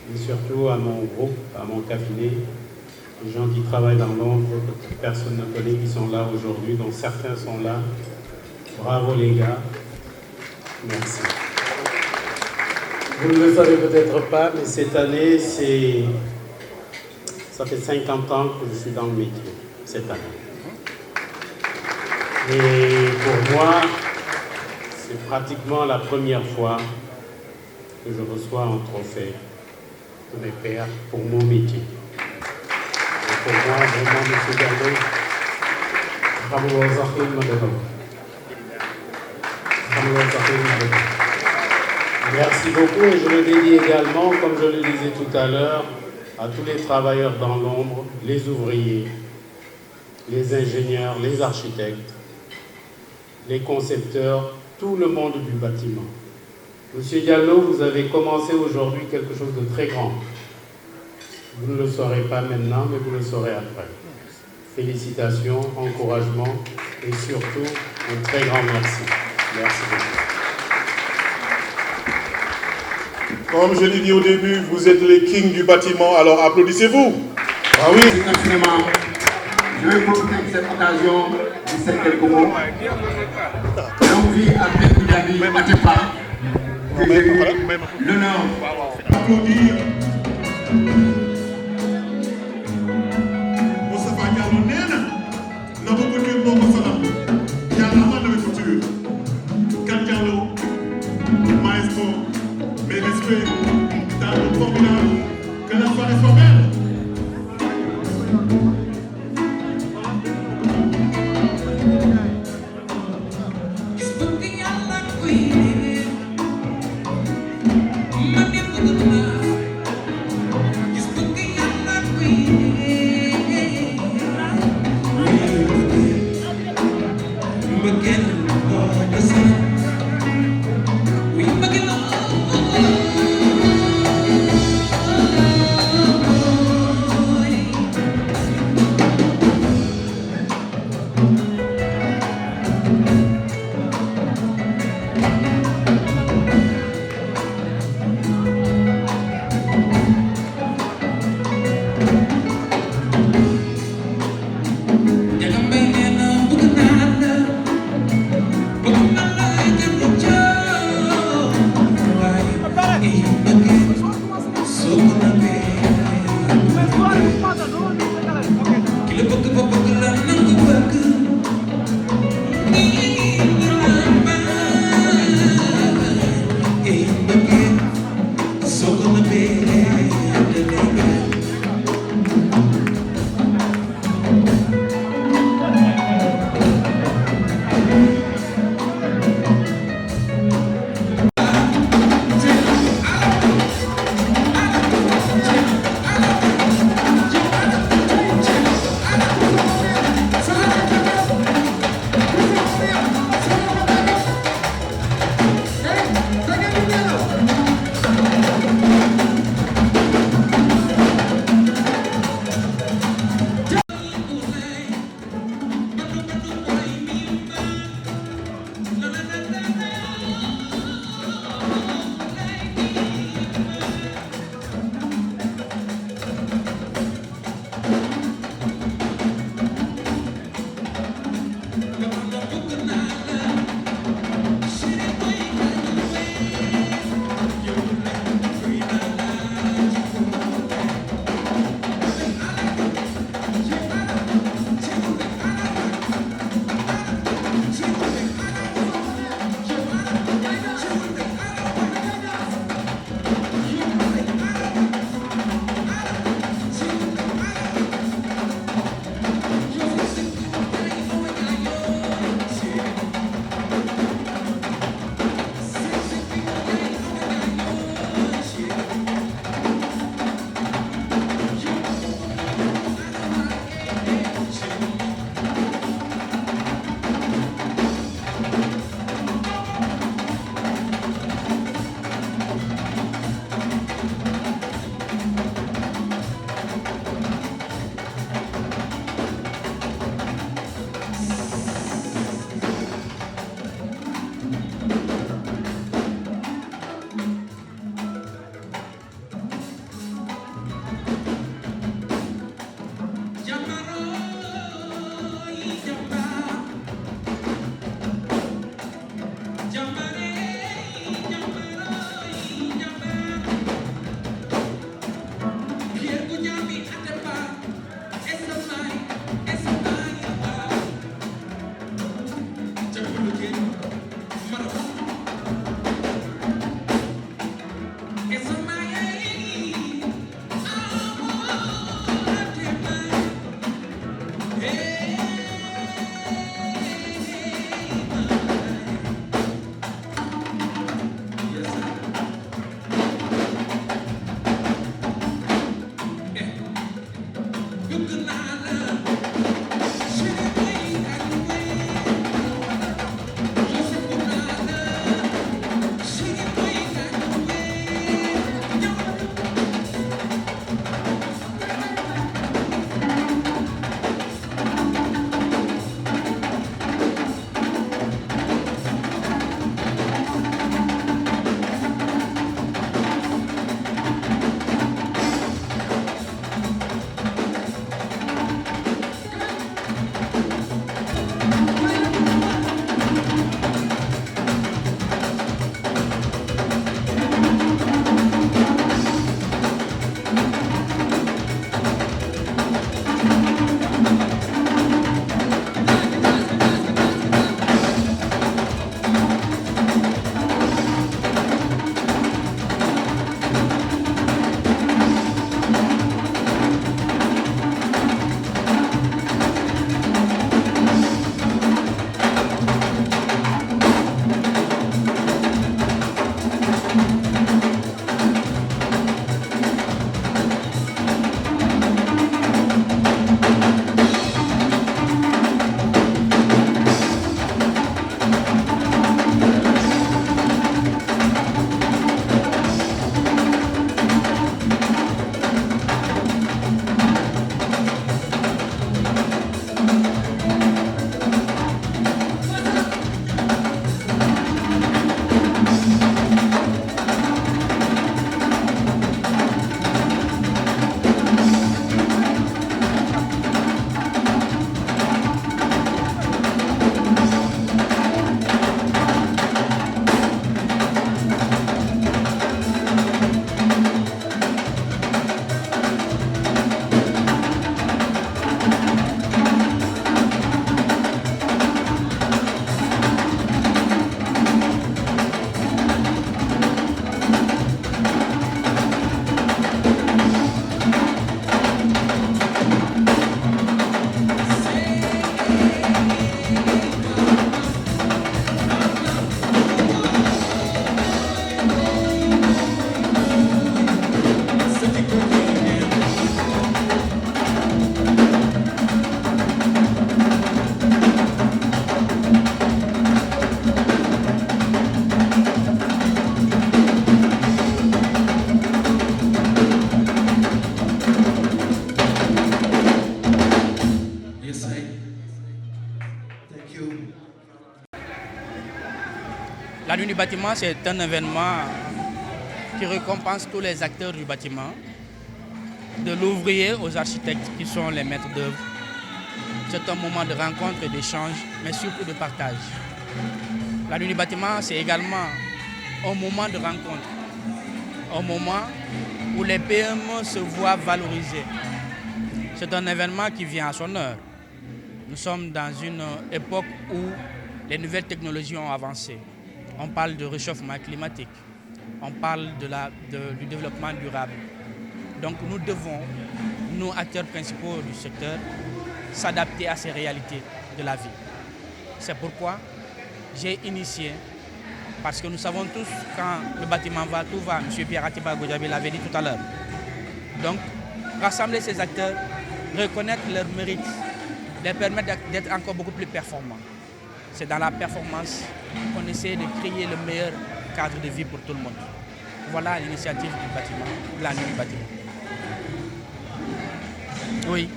mais surtout à mon groupe, à mon cabinet, les gens qui travaillent dans l'ombre, que personne ne connaît, qui sont là aujourd'hui, dont certains sont là. Bravo les gars, merci. Vous ne le savez peut-être pas, mais cette année, ça fait 50 ans que je suis dans le métier, cette année. Et pour moi, c'est pratiquement la première fois que je reçois un trophée de mes pairs pour mon métier. Et pour moi, vraiment, M. Diallo, merci beaucoup et je le dédie également, comme je le disais tout à l'heure, à tous les travailleurs dans l'ombre, les ouvriers, les ingénieurs, les architectes, les concepteurs, tout le monde du bâtiment. Monsieur Diallo, vous avez commencé aujourd'hui quelque chose de très grand. Vous ne le saurez pas maintenant, mais vous le saurez après. Félicitations, encouragement et surtout un très grand merci. Merci beaucoup. Comme je l'ai dit au début, vous êtes les kings du bâtiment, alors applaudissez-vous. Ah oui. Infiniment. Je vais profiter de cette occasion de ces quelques mots. Longue vie à Békou Diaby Atepa, que j'ai eu l'honneur d'applaudir. Moustapha Diallo nee na na ko couture moo ko sonal yàlla amal na couture Kane Diallo maestro mes respects dans le formidable que la soirée soit belle. La nuit du bâtiment, c'est un événement qui récompense tous les acteurs du bâtiment, de l'ouvrier aux architectes qui sont les maîtres d'œuvre. C'est un moment de rencontre et d'échange, mais surtout de partage. La nuit du bâtiment, c'est également un moment de rencontre, un moment où les PME se voient valorisées. C'est un événement qui vient à son heure. Nous sommes dans une époque où les nouvelles technologies ont avancé. On parle de réchauffement climatique, on parle du développement durable. Donc nous devons, nous acteurs principaux du secteur, s'adapter à ces réalités de la vie. C'est pourquoi j'ai initié, parce que nous savons tous quand le bâtiment va, tout va. M. Pierre Atiba Goudiaby l'avait dit tout à l'heure. Donc rassembler ces acteurs, reconnaître leurs mérites, les permettre d'être encore beaucoup plus performants. C'est dans la performance qu'on essaie de créer le meilleur cadre de vie pour tout le monde. Voilà l'initiative du bâtiment, de la nuit du bâtiment. Oui.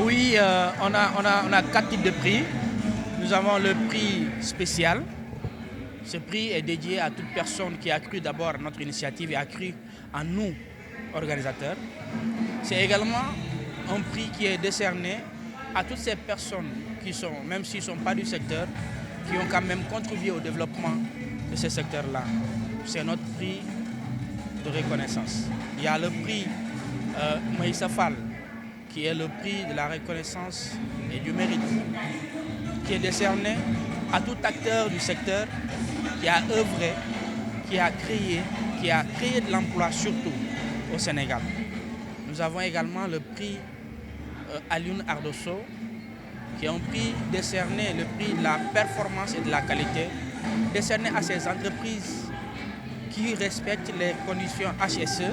Oui, on a 4 types de prix. Nous avons le prix spécial. Ce prix est dédié à toute personne qui a cru d'abord à notre initiative et a cru en nous, organisateurs. C'est également un prix qui est décerné à toutes ces personnes qui sont, même s'ils ne sont pas du secteur, qui ont quand même contribué au développement de ce secteur-là. C'est notre prix de reconnaissance. Il y a le prix Maïssa Fall, qui est le prix de la reconnaissance et du mérite, qui est décerné à tout acteur du secteur qui a œuvré, qui a créé de l'emploi surtout au Sénégal. Nous avons également le prix Alioune Ardosso, qui est un prix décerné, le prix de la performance et de la qualité, décerné à ces entreprises qui respectent les conditions HSE,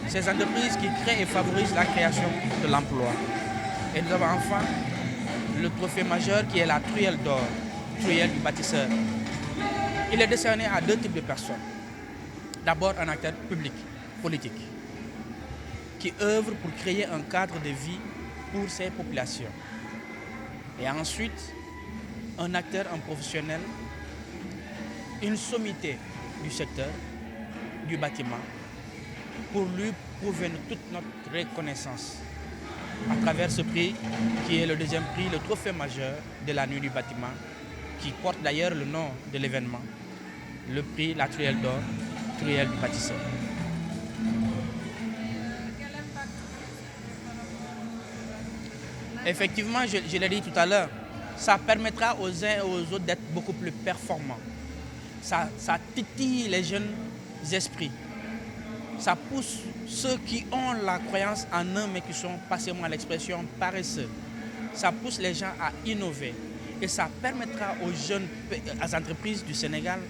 ces entreprises qui créent et favorisent la création de l'emploi. Et nous avons enfin le trophée majeur qui est la Truelle d'or, Truelle du bâtisseur. Il est décerné à 2 types de personnes. D'abord un acteur public, politique, qui œuvre pour créer un cadre de vie pour ces populations. Et ensuite, un acteur, un professionnel, une sommité du secteur, du bâtiment, pour lui prouver toute notre reconnaissance à travers ce prix qui est le 2e prix, le trophée majeur de la nuit du bâtiment, qui porte d'ailleurs le nom de l'événement, le prix La Truelle d'or, Truelle du bâtisseur. Effectivement, je l'ai dit tout à l'heure, ça permettra aux uns et aux autres d'être beaucoup plus performants. Ça titille les jeunes esprits. Ça pousse ceux qui ont la croyance en eux, mais qui sont, passez-moi l'expression, paresseux. Ça pousse les gens à innover. Et ça permettra aux jeunes entreprises du Sénégal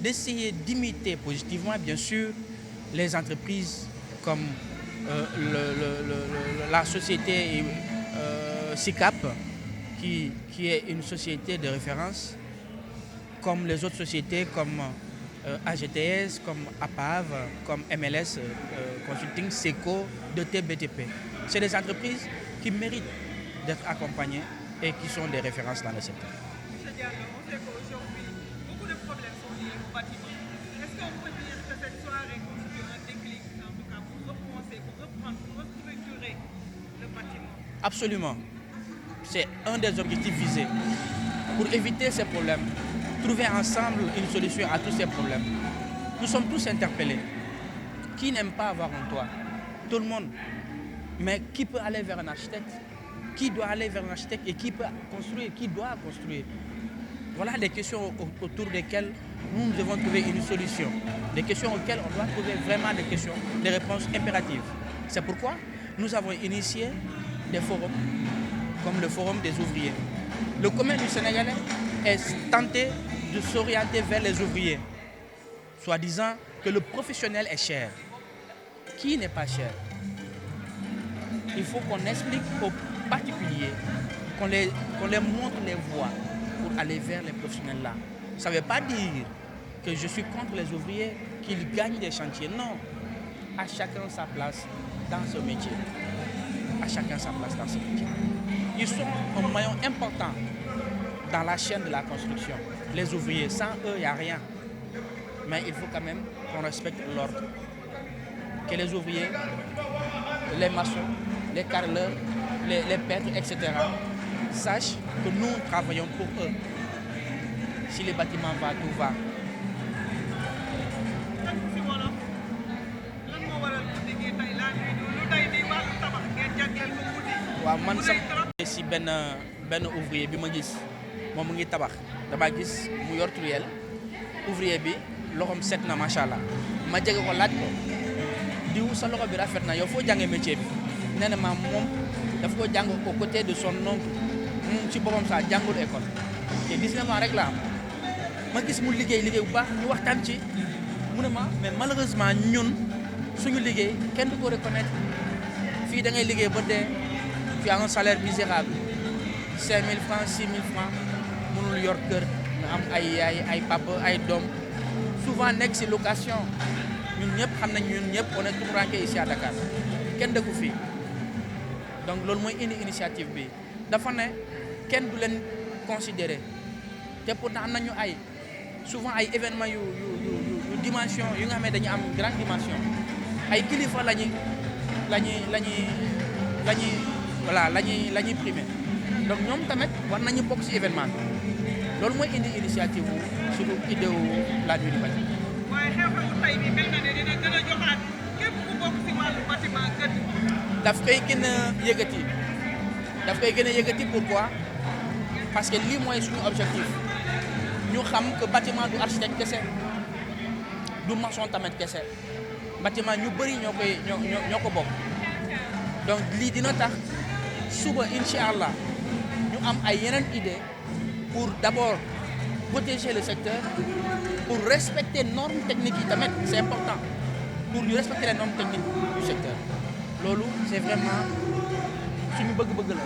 d'essayer d'imiter positivement, bien sûr, les entreprises comme la société SICAP, qui est une société de référence, comme les autres sociétés comme AGTS, comme APAV, comme MLS Consulting, SECO, DT, BTP. C'est des entreprises qui méritent d'être accompagnées et qui sont des références dans le secteur. M. Diallo, on sait qu'aujourd'hui, beaucoup de problèmes sont liés au bâtiment. Est-ce qu'on peut dire que cette soirée constitue un déclic, en tout cas, pour repenser, pour reprendre, pour restructurer le bâtiment? Absolument. C'est un des objectifs visés. Pour éviter ces problèmes, trouver ensemble une solution à tous ces problèmes. Nous sommes tous interpellés. Qui n'aime pas avoir un toit? Tout le monde. Mais qui peut aller vers un architecte? Qui doit aller vers un architecte et qui peut construire? Qui doit construire? Voilà des questions autour desquelles nous devons trouver une solution. Des questions auxquelles on doit trouver vraiment des réponses impératives. C'est pourquoi nous avons initié des forums, comme le forum des ouvriers. Le commun du Sénégalais est tenté de s'orienter vers les ouvriers, soi-disant que le professionnel est cher. Qui n'est pas cher? Il faut qu'on explique aux particuliers, qu'on les montre les voies pour aller vers les professionnels là. Ça ne veut pas dire que je suis contre les ouvriers, qu'ils gagnent des chantiers. Non, à chacun sa place dans ce métier. À à chacun sa place dans ce métier. Ils sont un maillon important dans la chaîne de la construction. Les ouvriers, sans eux, il n'y a rien. Mais il faut quand même qu'on respecte l'ordre. Que les ouvriers, les maçons, les carreleurs, les peintres, etc., sachent que nous travaillons pour eux. Si les bâtiments vont, tout va. waaw man sama si benn ouvrier bi ma gis moom mu ngi tabax dama gis mu yor truelle ouvrier bi loxoom set na macha allah ma jege ko laaj ko diw sa loxo bi rafet na yow foo jàngee métier bi nee na ma moom daf ko jàng au côté de son oncle ci boppam saa jàngul école te 19 ans rek la am ma gis mu liggéey bu baax ñu waxtaan ci mu ne ma mais malheureusement ñun suñu liggéey kenn du ko reconnaître fii da ngay liggéey ba dee tu as un salaire misérable 5 000 francs 6 000 francs mënul yor kër nga am ay yaay ay papa ay doom souvent nekk si location ñun ñëpp xam nañ ñun ñëpp on est tout ranké ici à Dakar kenn dëkku fii donc loolu mooy indi initiative bi dafa ne kenn du leen considérer te pourtant am nañu ay souvent ay événements yu dimension yu nga xam ne dañu am grande dimension ay kilifa la ñuy primé donc ñoom tamit war nañu bokk ci événement bi loolu mooy indi initiative wu suñu idée wu la nuit du bâtiment. waaye xew-xewu tey bi mel na ne dina gën a joxaat képp ku bokk ci wàllu bâtiment gën. daf koy gën a yëkkati pourquoi parce que lii mooy suñu objectif ñu xam que bâtiment du architecte kese du maçon tamit kese bâtiment ñu bëri ñoo ko bokk donc lii dina tax suba incha allah ñu am ay yeneen idée pour d'abord protéger le secteur pour respecter normes techniques yi tamit c'est important pour ñu respecter les normes techniques du secteur loolu c'est vraiment suñu bëgg-bëgg la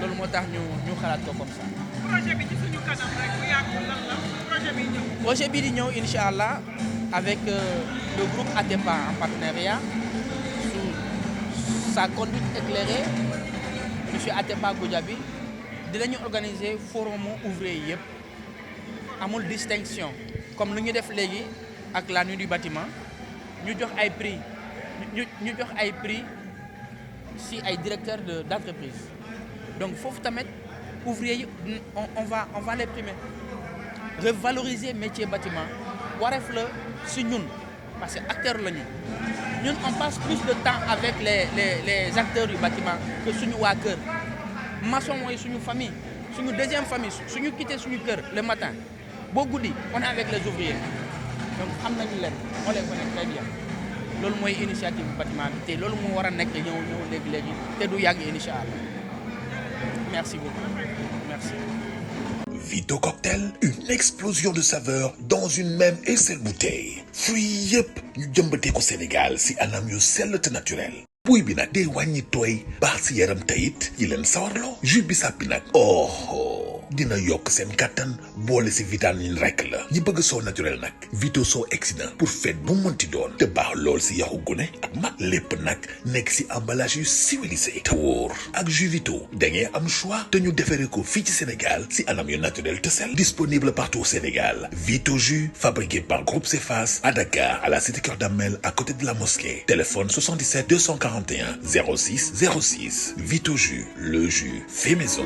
loolu moo tax ñu xalaat ko comme ça. projet bi ci suñu kanam rek bu yàggul lan la projet bi ñëw. projet bi di ñëw incha allah avec le groupe Atepa en partenariat sous sa conduite éclairée monsieur Atepa Goudiaby dinañu organiser forum ouvrier yëpp amul distinction comme lu ñu def léegi ak la nuit du bâtiment ñu jox ay prix ñu jox ay prix si ay directeurs d'entreprise donc foofu tamit ouvrier yi on va les primer revaloriser métier bâtiment wareef la si ñun parce que acteurs la ñun on passe plus de temps avec les acteurs du bâtiment que suñu waa kër maçon mooy suñu famille suñu deuxième famille suñu quitté suñu kër le matin boo guddi on est avec les ouvriers donc xam nañu leen on les connaît très bien loolu mooy initiative bu bâtiment bi te loolu moo war a nekk ñëw léegi te du yàgg incha allah merci beaucoup merci. Vito Cocktail, une explosion de saveurs dans une même et seule bouteille. Fruits yëpp ñu jëmbatee ko Sénégal si anam yu sell te naturel. buy bi nag day wàññi tooy baax si yaram tayit yi leen sawarloo. jus bisaab bi nag dina yokk seen kattan boole si vitamine rek la. ñi bëgg soo naturel nag Vito soo exsident pour fête bu mënti doon te baax lool si yaxu gune ak mag lépp nag nekk si emballage yu civilisé te wóor. ak jus Vito da ngeen am choix te ñu defaree ko fii ci Sénégal si anam yu naturel te sell. disponible partout au Sénégal. Vito jus fabriqué par Groupe Cefas à Dakar à la cité Keur Damel à côté de la mosquée. Téléphone 77 241 06 06. Vito jus, le jus fait maison.